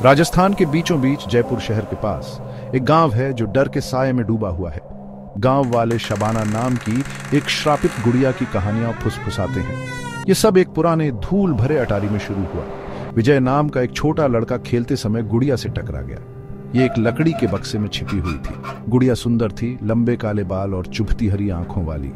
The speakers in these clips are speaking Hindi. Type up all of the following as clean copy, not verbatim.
राजस्थान के बीचों बीच जयपुर शहर के पास एक गांव है जो डर के साये में डूबा हुआ है। गांव वाले शबाना नाम की एक श्रापित गुड़िया की कहानियां फुसफुसाते हैं। ये सब एक पुराने धूल भरे अटारी में शुरू हुआ। विजय नाम का एक छोटा लड़का खेलते समय गुड़िया से टकरा गया। ये एक लकड़ी के बक्से में छिपी हुई थी। गुड़िया सुंदर थी, लंबे काले बाल और चुभती हरी आंखों वाली।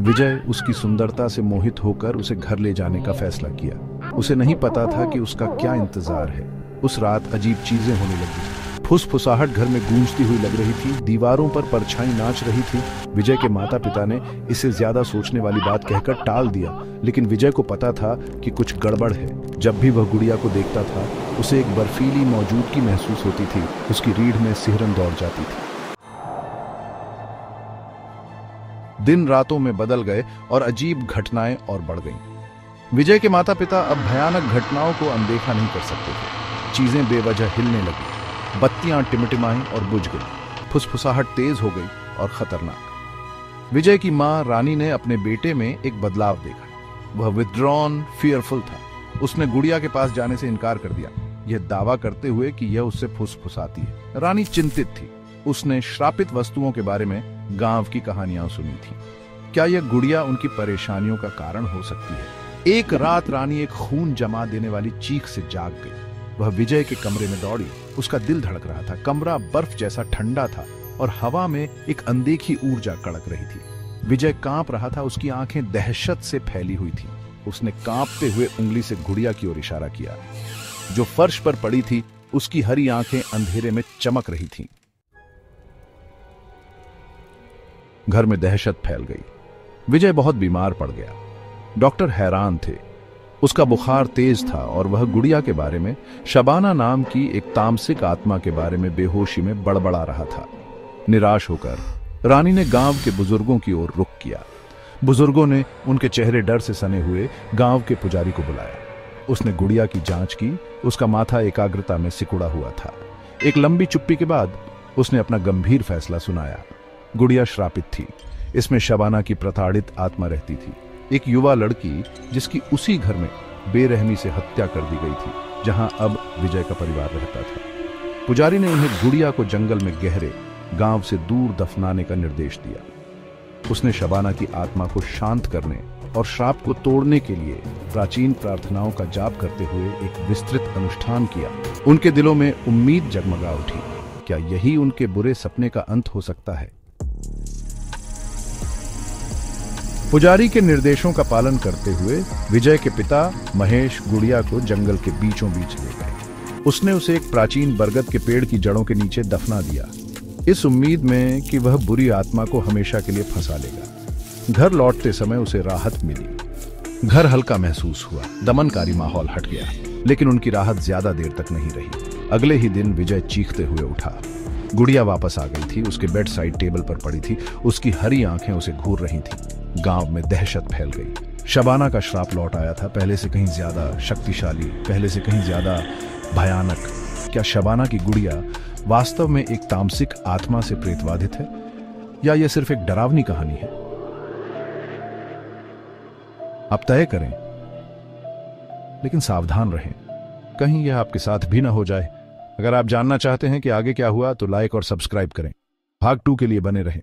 विजय उसकी सुंदरता से मोहित होकर उसे घर ले जाने का फैसला किया। उसे नहीं पता था कि उसका क्या इंतजार है। उस रात अजीब चीजें होने लगी। फुसफुसाहट घर में गूंजती हुई लग रही थी, दीवारों पर परछाई नाच रही थी। विजय के माता पिता ने इसे ज्यादा सोचने वाली बात कहकर टाल दिया, लेकिन विजय को पता था कि कुछ गड़बड़ है। जब भी वह गुड़िया को देखता था, उसे एक बर्फीली मौजूदगी महसूस होती थी। उसकी रीढ़ में सिहरन दौड़ जाती थी। दिन रातों में बदल गए और अजीब घटनाएं और बढ़ गईं। विजय के माता पिता अब भयानक घटनाओं को अनदेखा नहीं कर सकते थे। चीजें बेवजह हिलने लगी, बत्तियां टिमटिमाईं और बुझ गई, फुसफुसाहट तेज हो गई और खतरनाक। विजय की मां रानी ने अपने बेटे में एक बदलाव देखा। वह विथड्रॉन, फियरफुल था। उसने गुड़िया के पास जाने से इनकार कर दिया, यह दावा करते हुए कि यह उससे फुसफुसाती है। रानी चिंतित थी। उसने श्रापित वस्तुओं के बारे में गांव की कहानियां सुनी थी। क्या यह गुड़िया उनकी परेशानियों का कारण हो सकती है? एक रात रानी एक खून जमा देने वाली चीख से जाग गई। वह विजय के कमरे में दौड़ी। उसका दिल धड़क रहा था। कमरा बर्फ जैसा ठंडा था और हवा में एक अनदेखी ऊर्जा कड़क रही थी। विजय कांप रहा था। उसकी आंखें दहशत से फैली हुई थी। उसने कांपते हुए उंगली से गुड़िया की ओर इशारा किया, जो फर्श पर पड़ी थी। उसकी हरी आंखें अंधेरे में चमक रही थीं। घर में दहशत फैल गई। विजय बहुत बीमार पड़ गया। डॉक्टर हैरान थे। उसका बुखार तेज था और वह गुड़िया के बारे में, शबाना नाम की एक तामसिक आत्मा के बारे में बेहोशी में बड़बड़ा रहा था। निराश होकर रानी ने गांव के बुजुर्गों की ओर रुख किया। बुजुर्गों ने उनके चेहरे डर से सने हुए गांव के पुजारी को बुलाया। उसने गुड़िया की जांच की। उसका माथा एकाग्रता में सिकुड़ा हुआ था। एक लंबी चुप्पी के बाद उसने अपना गंभीर फैसला सुनाया। गुड़िया श्रापित थी। इसमें शबाना की प्रताड़ित आत्मा रहती थी, एक युवा लड़की जिसकी उसी घर में बेरहमी से हत्या कर दी गई थी जहां अब विजय का परिवार रहता था। पुजारी ने उन्हें गुड़िया को जंगल में गहरे गांव से दूर दफनाने का निर्देश दिया। उसने शबाना की आत्मा को शांत करने और श्राप को तोड़ने के लिए प्राचीन प्रार्थनाओं का जाप करते हुए एक विस्तृत अनुष्ठान किया। उनके दिलों में उम्मीद जगमगा उठी। क्या यही उनके बुरे सपने का अंत हो सकता है? पुजारी के निर्देशों का पालन करते हुए विजय के पिता महेश गुड़िया को जंगल के बीचों बीच ले गए। उसने उसे एक प्राचीन बरगद के पेड़ की जड़ों के नीचे दफना दिया, इस उम्मीद में कि वह बुरी आत्मा को हमेशा के लिए फंसा लेगा। घर लौटते समय उसे राहत मिली। घर हल्का महसूस हुआ, दमनकारी माहौल हट गया, लेकिन उनकी राहत ज्यादा देर तक नहीं रही। अगले ही दिन विजय चीखते हुए उठा। गुड़िया वापस आ गई थी। उसके बेड साइड टेबल पर पड़ी थी। उसकी हरी आंखें उसे घूर रही थीं। गांव में दहशत फैल गई। शबाना का श्राप लौट आया था, पहले से कहीं ज्यादा शक्तिशाली, पहले से कहीं ज्यादा भयानक। क्या शबाना की गुड़िया वास्तव में एक तामसिक आत्मा से प्रेतबाधित है, या यह सिर्फ एक डरावनी कहानी है? आप तय करें, लेकिन सावधान रहें, कहीं यह आपके साथ भी ना हो जाए। अगर आप जानना चाहते हैं कि आगे क्या हुआ तो लाइक और सब्सक्राइब करें। भाग 2 के लिए बने रहें।